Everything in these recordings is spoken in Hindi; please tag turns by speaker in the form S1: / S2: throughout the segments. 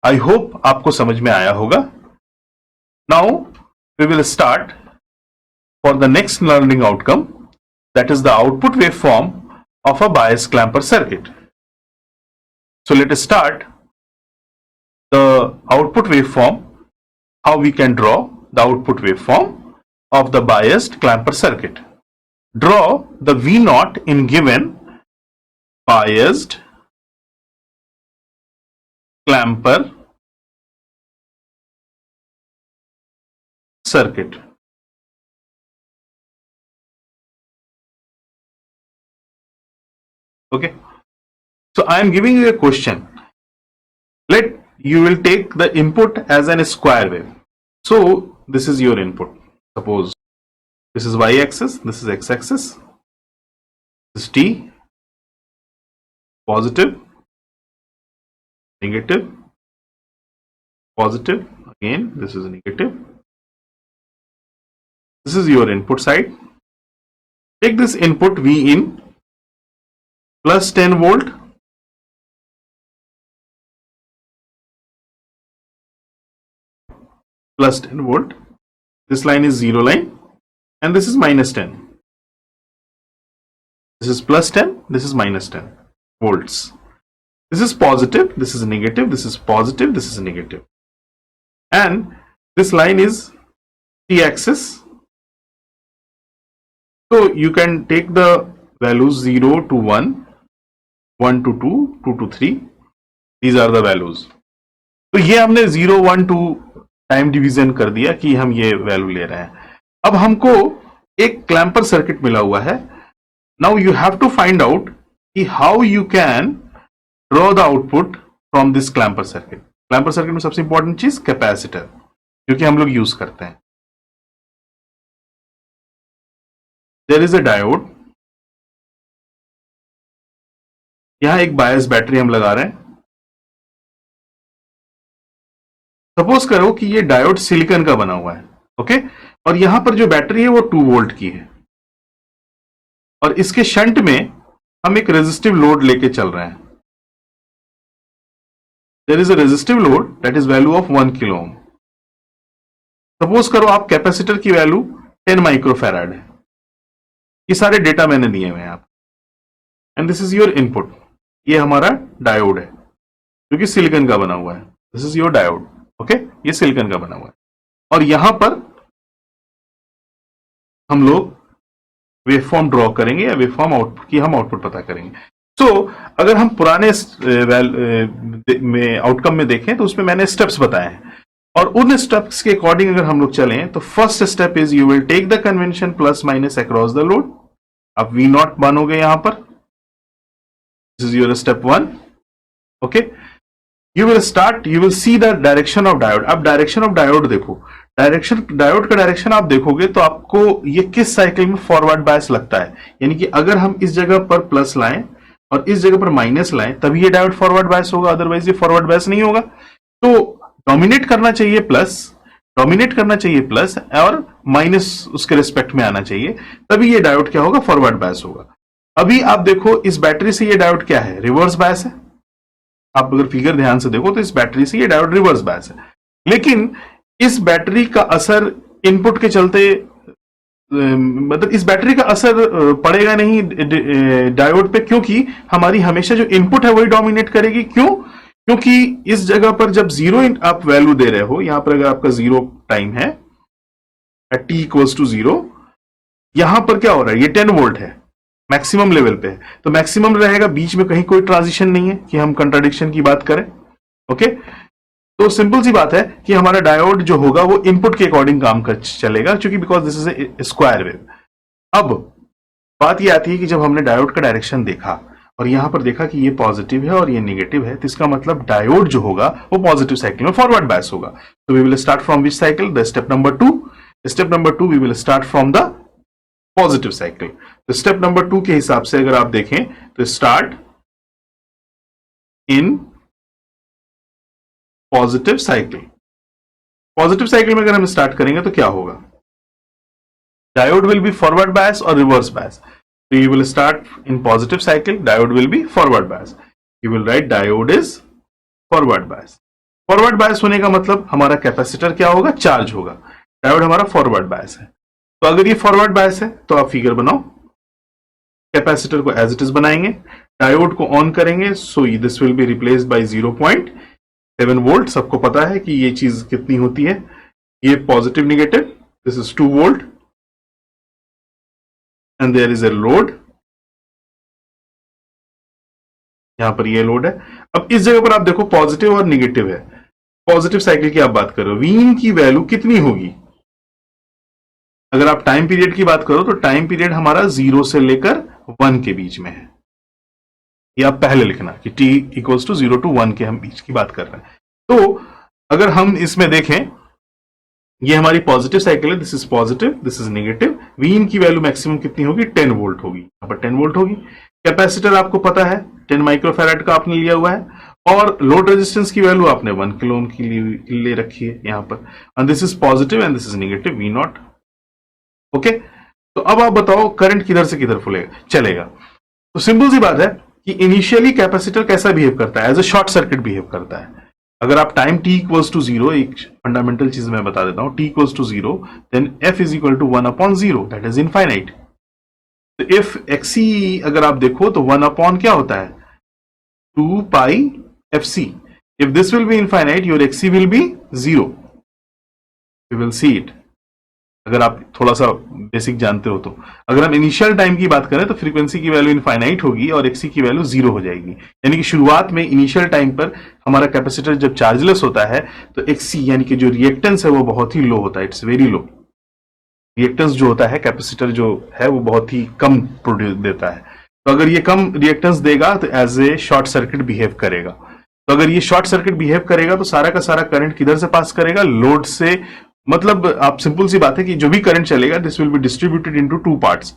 S1: आई होप आपको समझ में आया होगा. Now we will start for the next learning outcome, that is the output waveform of a bias clamper circuit. So let us start the output waveform, how we can draw the output waveform of the biased clamper circuit. Draw the V0 in given biased clamper circuit. Okay, so I am giving you a question. Let you will take the input as an square wave. So this is your input. Suppose this is y-axis, this is x-axis, this is t, positive, negative, positive, again this is negative. This is your input side. Take this input V in plus 10 volt, plus 10 volt. This line is 0 line and this is minus 10. This is plus 10, this is minus 10 volts. This is positive, this is negative, this is positive, this is negative. And this line is t-axis. So you can take the values 0 to 1, 1 to 2, 2 to 3. These are the values. तो ये हमने 0, 1, 2 टाइम डिवीजन कर दिया कि हम ये वैल्यू ले रहे हैं. अब हमको एक क्लैंपर सर्किट मिला हुआ है. Now you have to find out कि how you can draw the output from this clamper circuit. Clamper circuit में सबसे इंपॉर्टेंट चीज कैपेसिटर, क्योंकि हम लोग यूज करते हैं. There is a diode. यहां एक बायस बैटरी हम लगा रहे हैं. सपोज करो कि ये डायोड सिलिकॉन का बना हुआ है. ओके, और यहां पर जो बैटरी है वो 2 वोल्ट की है और इसके शंट में हम एक रेजिस्टिव लोड लेके चल रहे हैं. There is a resistive load that is value of 1 kilo ohm. Suppose करो आप कैपेसिटर की वैल्यू 10 माइक्रोफैराड है. ये सारे डेटा मैंने दिए हुए हैं आप. And this is your input. ये हमारा डायोड है जो कि सिलिकॉन का बना हुआ है. This is your diode. Okay, ये सिलिकॉन का बना हुआ है और यहां पर हम लोग वेवफॉर्म ड्रॉ करेंगे या वेवफॉर्म आउटपुट की हम आउटपुट पता करेंगे. सो अगर हम पुराने आउटकम में देखें तो उसमें मैंने स्टेप्स बताए हैं और उन स्टेप्स के अकॉर्डिंग अगर हम लोग चलें तो first step is you will take the convention plus minus across the load. अब V0 बनोगे यहां पर. This is your step 1. Okay, you will see the direction of diode. अब डायरेक्शन ऑफ डायोड देखो. डायोड का डायरेक्शन आप देखोगे तो आपको ये किस साइकिल में फॉरवर्ड बायस लगता है. यानी कि अगर हम इस जगह पर प्लस लाएं और इस जगह पर माइनस लाएं तभी ये डायोड फॉरवर्ड बायस होगा, अदरवाइज ये फॉरवर्ड बायस नहीं होगा. तो डोमिनेट करना चाहिए प्लस और माइनस उसके रिस्पेक्ट में आना चाहिए, तभी ये डायोड क्या होगा, फॉरवर्ड बायस होगा. अभी आप देखो इस बैटरी से ये डायोड क्या है, रिवर्स बायस है. आप अगर फिगर ध्यान से देखो तो इस बैटरी से ये डायोड रिवर्स बायस है. लेकिन इस बैटरी का असर इनपुट के चलते मतलब इस बैटरी का असर पड़ेगा नहीं डायोड पे, क्योंकि हमारी हमेशा जो इनपुट है वही डोमिनेट करेगी. क्यों? क्योंकि इस जगह पर जब 0 आप वैल्यू दे रहे हो, यहां पर अगर आपका 0 टाइम है t इक्वल्स टू 0, यहां पर क्या हो रहा है, ये 10 वोल्ट है, मैक्सिमम लेवल पे है. तो मैक्सिमम रहेगा, बीच में कहीं कोई ट्रांजिशन नहीं है कि हम कंट्राडिक्शन की बात करें. ओके, तो सिंपल सी बात है कि हमारा डायोड जो होगा वो इनपुट के अकॉर्डिंग काम कर चलेगा, क्योंकि because this is a square wave. अब बात ये आती है कि जब हमने डायोड का डायरेक्शन देखा और यहां पर देखा कि ये पॉजिटिव है और ये नेगेटिव है, तो इसका मतलब डायोड जो होगा वो पॉजिटिव साइकिल में फॉरवर्ड बायस होगा. तो we will start from which cycle, the step number 2. Step number 2 we will start from the positive cycle. तो स्टेप नंबर 2 के हिसाब से अगर आप देखें तो start in positive cycle. Positive cycle में अगर हम स्टार्ट करेंगे तो क्या होगा, diode will be forward bias और रिवर्स बायस. तो you will start in positive cycle, diode will be forward bias. You will right diode is forward bias. Forward bias होने का मतलब हमारा कैपेसिटर क्या होगा, चार्ज होगा। डायोड हमारा फॉरवर्ड बायस है। तो अगर ये फॉरवर्ड बायस है तो आप फिगर बनाओ, कैपेसिटर को एज इट इज बनाएंगे, डायोड को ऑन करेंगे, so this will be replaced by 0.7 volt. सबको पता है कि ये चीज कितनी होती है, ये positive negative, this is 2 volt and there is a load, यहां पर ये लोड है। अब इस जगह पर आप देखो पॉजिटिव और नेगेटिव है, पॉजिटिव साइकिल की आप बात करो, वीन की वैल्यू कितनी होगी। अगर आप टाइम पीरियड की बात करो तो टाइम पीरियड हमारा 0 से लेकर 1 के बीच में है, ये आप पहले लिखना कि t इक्वल्स टू 0 to 1 के हम बीच की बात कर रहे हैं। तो अगर हम इसमें देखें, ये हमारी पॉजिटिव साइकिल है, this is positive, this is negative, V in की वैल्यू मैक्सिमम कितनी होगी, 10 वोल्ट होगी, यहां पर 10 वोल्ट होगी। कैपेसिटर आपको पता है 10 माइक्रोफैराड का आपने लिया हुआ है, और लोड रेजिस्टेंस की वैल्यू आपने 1 किलो ओम की ले रखी है यहां पर, and this is positive and this is negative V not. Okay, तो अब आप बताओ करंट किधर से किधर चलेगा। तो सिंपल सी बात है कि इनिशियली कैपेसिटर कैसा बिहेव करता है, as a short circuit behave करता है। अगर आप टाइम t इक्वल्स टू 0, एक फंडामेंटल चीज मैं बता देता हूं, t equals to 0 then f is equal to 1/0, that is infinite. तो इफ xc अगर आप देखो तो 1 क्या होता है, 2 पाई fc। If this will B infinite your xc will be 0, you will see it. अगर आप थोड़ा सा बेसिक जानते हो तो अगर हम इनिशियल टाइम की बात करें तो फ्रीक्वेंसी की वैल्यू इनफाइनाइट होगी और एक्सी की वैल्यू 0 हो जाएगी, यानी कि शुरुआत में इनिशियल टाइम पर हमारा कैपेसिटर जब चार्जलेस होता है तो एक्सी यानी कि जो रिएक्टेंस है वो बहुत ही लो होता है, इट्स वेरी लो। रिएक्टेंस जो होता है कैपेसिटर जो है वो बहुत ही कम प्रोड्यूस देता है, तो अगर ये कम रिएक्टेंस देगा तो as a short circuit behave करेगा। तो अगर ये शॉर्ट सर्किट बिहेव करेगा तो सारा का सारा करंट किधर से पास करेगा, लोड से। मतलब आप सिंपल सी बात है कि जो भी करंट चलेगा this will be distributed into 2 parts,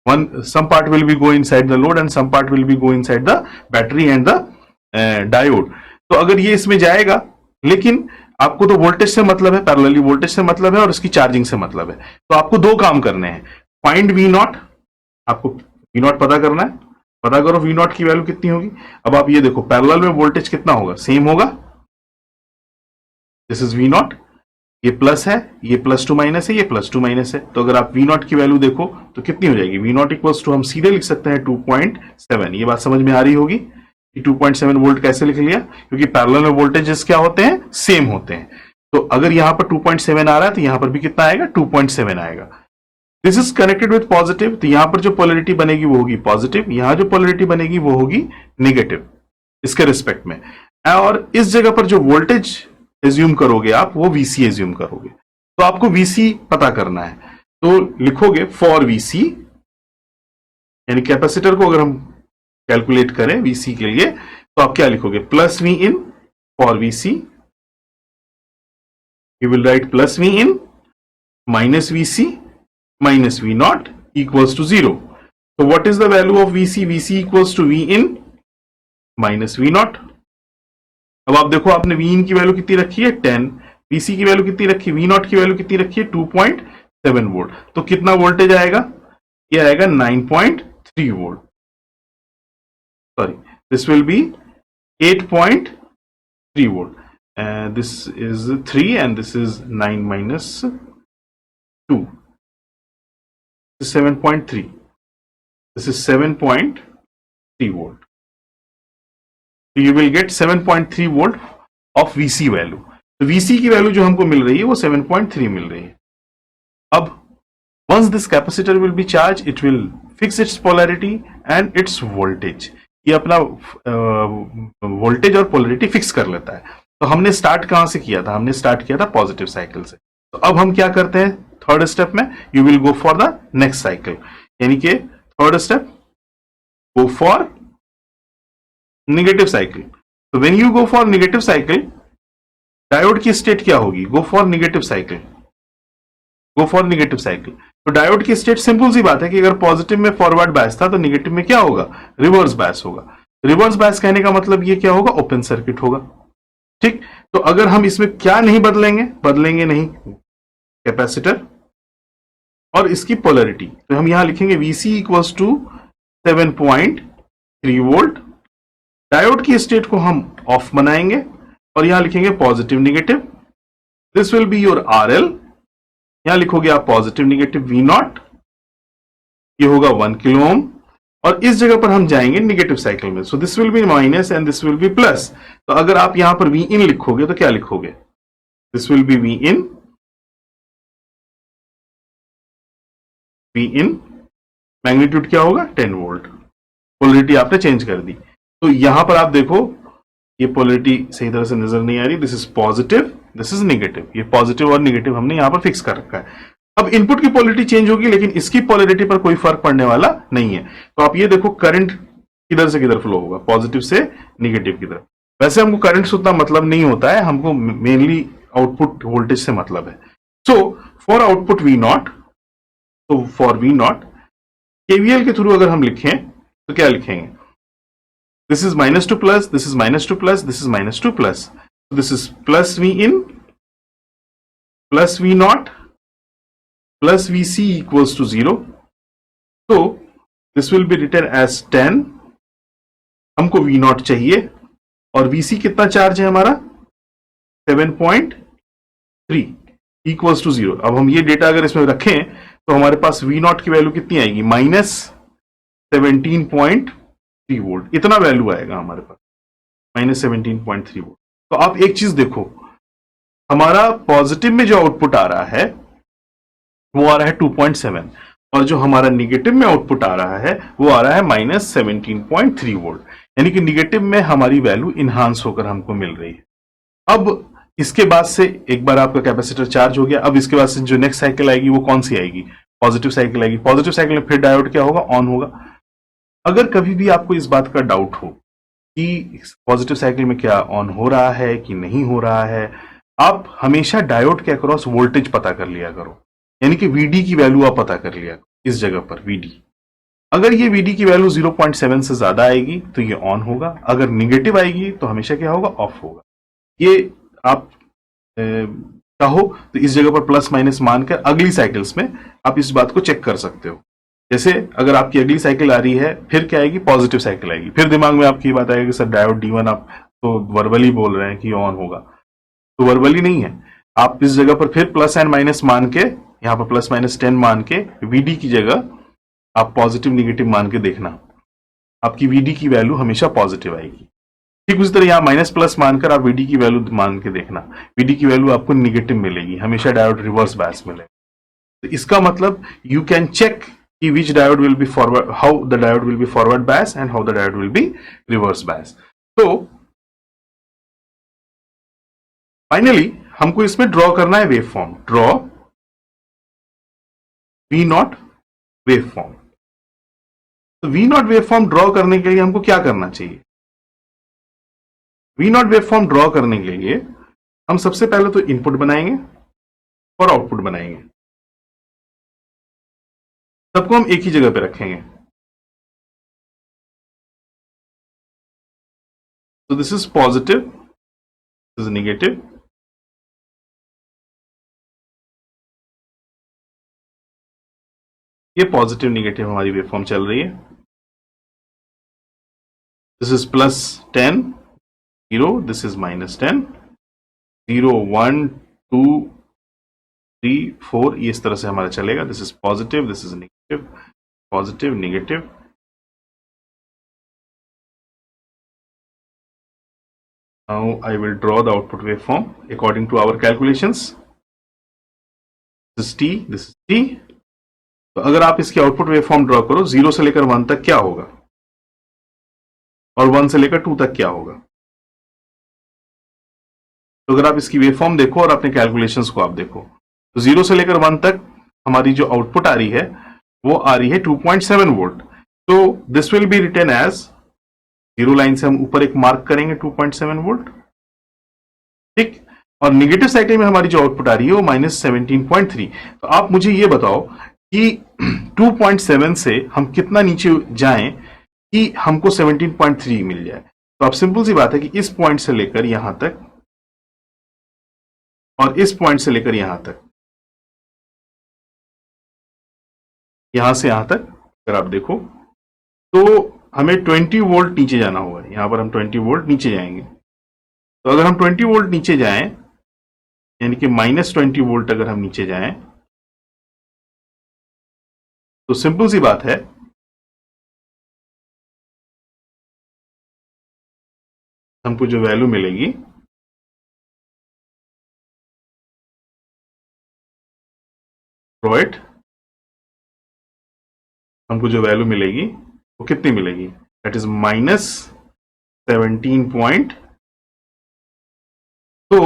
S1: one some part will be go inside the load and some part will be go inside the battery and the diode. तो अगर ये इसमें जाएगा, लेकिन आपको तो वोल्टेज से मतलब है, पैरेलली वोल्टेज से मतलब है और इसकी चार्जिंग से मतलब है। तो आपको दो काम करने हैं, फाइंड वी नॉट, आपको वी नॉट पता करना है, पता करो वी नॉट की वैल्यू कितनी होगी। अब आप ये देखो पैरेलल में वोल्टेज कितना होगा, सेम होगा, दिस इज वी नॉट, ये प्लस है, ये +2 माइनस है, ये +2 माइनस है। तो अगर आप वी नॉट की वैल्यू देखो तो कितनी हो जाएगी, वी नॉट इक्वल्स टू हम सीधे लिख सकते हैं 2.7। ये बात समझ में आ रही होगी कि 2.7 वोल्ट कैसे लिख लिया, क्योंकि पैरेलल में वोल्टेजेस क्या होते हैं, सेम होते हैं। तो अगर यहां पर 2.7 आ रहा है तो यहां पर भी कितना आएगा, 2.7 आएगा। This is connected with positive, तो यहां पर जो पोलरिटी बनेगी वो होगी पॉजिटिव, यहां जो पोलरिटी बनेगी वो होगी नेगेटिव इसके रिस्पेक्ट में। और इस जगह पर जो वोल्टेज एज्यूम करोगे आप वो VC एज्यूम करोगे। तो आपको VC पता करना है, तो लिखोगे फॉर VC, यानी कैपेसिटर को अगर हम कैलकुलेट करें VC के लिए तो आप क्या लिखोगे, plus V in for VC, you will write plus V in minus VC minus V not equals to 0। तो what is the value of VC, VC equals to V in minus V not. अब आप देखो आपने V इन की वैल्यू कितनी रखी है 10, VC की वैल्यू कितनी रखी है, V नॉट की वैल्यू कितनी रखी है 2.7 वोल्ट। तो कितना वोल्टेज आएगा, ये आएगा 9.3 volt, sorry this will B 8.3 volt, this is 3 and this is 9 minus 2, 7.3, this is 7.3 volt. So you will get 7.3 volt of VC value. तो VC की वैल्यू जो हमको मिल रही है वो 7.3 मिल रही है। अब once this capacitor will be charged, it will fix its polarity and its voltage. ये अपना वोल्टेज और पोलरिटी फिक्स कर लेता है। तो हमने स्टार्ट कहां से किया था, हमने स्टार्ट किया था पॉजिटिव साइकिल से। तो अब हम क्या करते हैं थर्ड स्टेप में, you will go for the next cycle, यानी कि third step go for negative cycle. तो when you go for negative cycle, diode की स्टेट क्या होगी, go for negative cycle, go for negative cycle. तो डायोड की स्टेट सिंपल सी बात है कि अगर पॉजिटिव में फॉरवर्ड बायस था तो नेगेटिव में क्या होगा, रिवर्स बायस होगा। रिवर्स बायस कहने का मतलब ये क्या होगा, ओपन सर्किट होगा। ठीक, तो अगर हम इसमें क्या नहीं बदलेंगे नहीं कैपेसिटर और इसकी पोलरिटी, तो हम यहां लिखेंगे VC equals to 7.3 volt. Diode की स्टेट को हम ऑफ बनाएंगे, और यहां लिखेंगे positive negative, this will be your RL, यहां लिखोगे आप पॉजिटिव निगेटिव V नॉट, ये होगा 1 किलो ओम, और इस जगह पर हम जाएंगे निगेटिव साइकिल में, so this will B minus and this will B plus. तो अगर आप यहां पर V इन लिखोगे तो क्या लिखोगे, this will B V in, V in magnitude क्या होगा 10 वोल्ट, पोलरिटी आपने चेंज कर दी। तो यहां पर आप देखो ये पोलरिटी सही तरह से नजर नहीं आ रही, this is positive, this is negative, ये पॉजिटिव और निगेटिव हमने यहां पर फिक्स कर रखा है। अब इनपुट की पोलरिटी चेंज होगी लेकिन इसकी पोलरिटी पर कोई फर्क पड़ने वाला नहीं है। तो आप ये देखो करंट किधर से किधर फ्लो होगा, पॉजिटिव से निगेटिव की तरफ। वैसे हमको करंट से उतना मतलब नहीं होता है, हमको मेनली आउटपुट वोल्टेज से मतलब है। So for output V not, तो फॉर वी नॉट केवीएल के थ्रू अगर हम लिखें तो क्या लिखेंगे, this is minus two plus, this is minus two plus, this is minus two plus, this is plus V in plus V not plus Vc equals to 0. So this will be written as 10. हमको V नॉट चाहिए और Vc कितना चार्ज है हमारा 7.3 इक्वल्स टू 0। अब हम ये डेटा अगर इसमें रखें तो हमारे पास V नॉट की वैल्यू कितनी आएगी, माइनस 17.3 वोल्ट, इतना वैल्यू आएगा हमारे पास, माइनस 17.3 वोल्ट। तो आप एक चीज देखो, हमारा पॉजिटिव में जो आउटपुट आ रहा है वो आ रहा है 2.7 और जो हमारा निगेटिव में आउटपुट आ रहा है वो आ रहा है माइनस 17.3 वोल्ट, यानी कि निगेटिव में हमारी वैल्यू इनहांस होकर हमको मिल रही है। अब इसके बाद से एक बार आपका कैपेसिटर चार्ज हो गया, अब इसके बाद से जो नेक्स्ट साइकिल आएगी वो कौन सी आएगी, पॉजिटिव साइकिल आएगी। पॉजिटिव साइकिल में फिर डायोड क्या होगा, ऑन होगा। अगर कभी भी आपको इस बात का डाउट हो कि पॉजिटिव साइकिल में क्या ऑन हो रहा है कि नहीं हो रहा है, आप हमेशा डायोड के अक्रॉस वोल्टेज पता कर लिया करो, यानी कि VD की वैल्यू आप पता कर लिया इस जगह पर VD। अगर ये VD की वैल्यू 0.7 से ज्यादा आएगी तो ये ऑन होगा, अगर निगेटिव आएगी तो हमेशा क्या होगा, ऑफ होगा। ये आप चाहो तो इस जगह पर प्लस माइनस मानकर अगली साइकिल्स में आप इस बात को चेक कर सकते हो। जैसे अगर आपकी अगली साइकिल आ रही है फिर क्या आएगी, पॉजिटिव साइकिल आएगी, फिर दिमाग में आपकी बात आएगी सर डायोड D1 आप तो वर्बली बोल रहे हैं कि ऑन होगा, तो वर्बली नहीं है। आप इस जगह पर फिर प्लस एंड माइनस मान के, यहां पर प्लस माइनस 10 मान के VD की जगह आप पॉजिटिव निगेटिव मान के देखना, आपकी VD की वैल्यू हमेशा पॉजिटिव आएगी। ठीक उसी तरह यहां माइनस प्लस मानकर आप VD की वैल्यू मान के देखना, VD की वैल्यू आपको निगेटिव मिलेगी, हमेशा डायोड रिवर्स बायस मिलेगा। तो इसका मतलब यू कैन चेक कि which diode will be forward, how the diode will be forward bias and how the diode will be reverse bias. तो फाइनली हमको इसमें ड्रॉ करना है wave form, draw V not wave form. तो V not wave form draw करने के लिए हमको क्या करना चाहिए, V not wave form draw करने के लिए हम सबसे पहले तो इनपुट बनाएंगे और आउटपुट बनाएंगे, सबको हम एक ही जगह पे रखेंगे। तो this is positive, this is negative, ये पॉजिटिव निगेटिव हमारी वेवफॉर्म चल रही है। This is plus 10 0, this is minus 10 0 1 2 3 4, ये इस तरह से हमारा चलेगा। This is positive, this is negative, positive negative. Now I will draw the output waveform according to our calculations. This T, this is T। तो अगर आप इसकी आउटपुट वेवफॉर्म ड्रॉ करो, 0 से लेकर 1 तक क्या होगा और 1 से लेकर 2 तक क्या होगा। तो अगर आप इसकी वेवफॉर्म देखो और अपने कैलकुलेशंस को आप देखो, तो 0 से लेकर 1 तक हमारी जो आउटपुट आ रही है वो आ रही है 2.7 वोल्ट। तो this will be written as, 0 line से हम ऊपर एक मार्क करेंगे 2.7 वोल्ट, ठीक। और नेगेटिव साइकिल में हमारी जो आउटपुट आ रही है वो माइनस 17.3। तो आप मुझे ये बताओ कि 2.7 से हम कितना नीचे जाएं कि हमको 17.3 मिल जाए। तो अब सिंपल सी बात है कि इस पॉइंट से लेकर यहां तक और इस पॉइंट से लेकर यहां तक, यहां से यहां तक अगर आप देखो तो हमें 20 वोल्ट नीचे जाना होगा। यहां पर हम 20 वोल्ट नीचे जाएंगे। तो अगर हम 20 वोल्ट नीचे जाएं, यानी कि -20 वोल्ट अगर हम नीचे जाएं, तो सिंपल सी बात है, हमको जो वैल्यू मिलेगी राइट, हमको जो वैल्यू मिलेगी वो कितनी मिलेगी, दैट इज -17 तो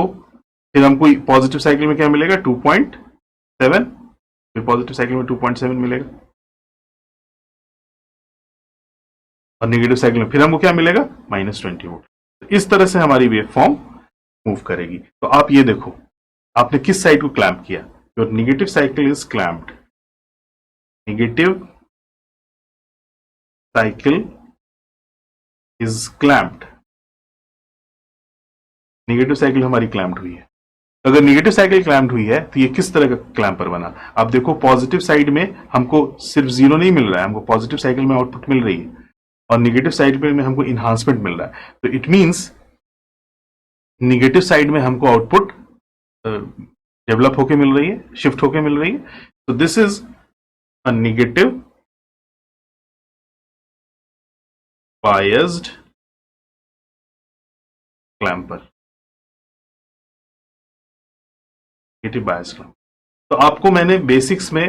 S1: फिर हमको पॉजिटिव साइकिल में क्या मिलेगा 2.7, फिर पॉजिटिव साइकिल में 2.7 मिलेगा, और नेगेटिव साइकिल में फिर हमको क्या मिलेगा -20 वोल्ट। इस तरह से हमारी वेव फॉर्म मूव करेगी। तो आप ये देखो, आपने किस साइड को क्लैंप किया, your negative cycle is clamped, negative cycle is clamped, negative cycle हमारी क्लैंप्ड हुई है। तो अगर नेगेटिव साइकिल क्लैंप्ड हुई है तो ये किस तरह का क्लैंपर बना, आप देखो पॉजिटिव साइड में हमको सिर्फ 0 नहीं मिल रहा है, हमको पॉजिटिव साइकिल में आउटपुट मिल रही है, और नेगेटिव साइड में हमको इन्हांसमेंट मिल रहा है। तो इट मींस नेगेटिव साइड में हमको आउटपुट डेवलप होके मिल रही है, शिफ्ट होके मिल रही है। तो this is a negative biased clamper, negative biased clamper. तो आपको मैंने बेसिक्स में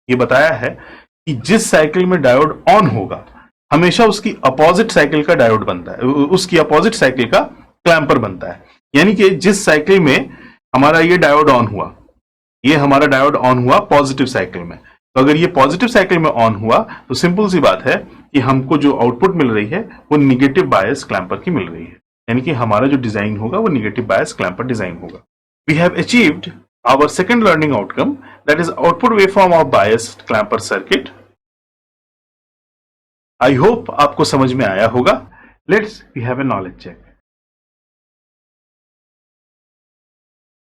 S1: ये बताया है कि जिस साइकिल में डायोड ऑन होगा हमेशा उसकी अपोजिट साइकिल का डायोड बनता है, उसकी अपोजिट साइकिल का क्लैंपर बनता है। यानी कि जिस साइकिल में हमारा ये डायोड ऑन हुआ, ये हमारा डायोड ऑन हुआ पॉजिटिव साइकिल में, तो अगर ये पॉजिटिव साइकिल में ऑन हुआ तो सिंपल सी बात है कि हमको जो आउटपुट मिल रही है वो निगेटिव बायस क्लैंपर की मिल रही है, यानी कि हमारा जो डिजाइन होगा वो निगेटिव बायस क्लैंपर डिजाइन होगा। We have achieved our second learning outcome, that is output waveform of biased clamper circuit. I hope आपको समझ में आया होगा। Let's we have a knowledge check.